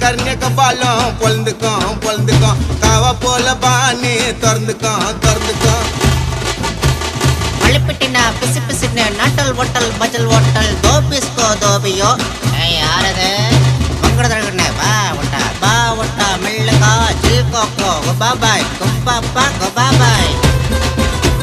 கர்ணியக்க பாலம் பொழுந்துக்கும் காவா போல பாணி திறந்துக்கும் மழிப்பிட்டினா பிசு பிசுன்னு நாட்டல் ஒட்டல் பஜல் ஓட்டல் தோபிஸ்கோ தோபியோ யாரது பங்கடதழகண்ணே வா ஒட்டா மெல்லுகா ஜில் கோக்கோ பாபாய் குப்பாப்பா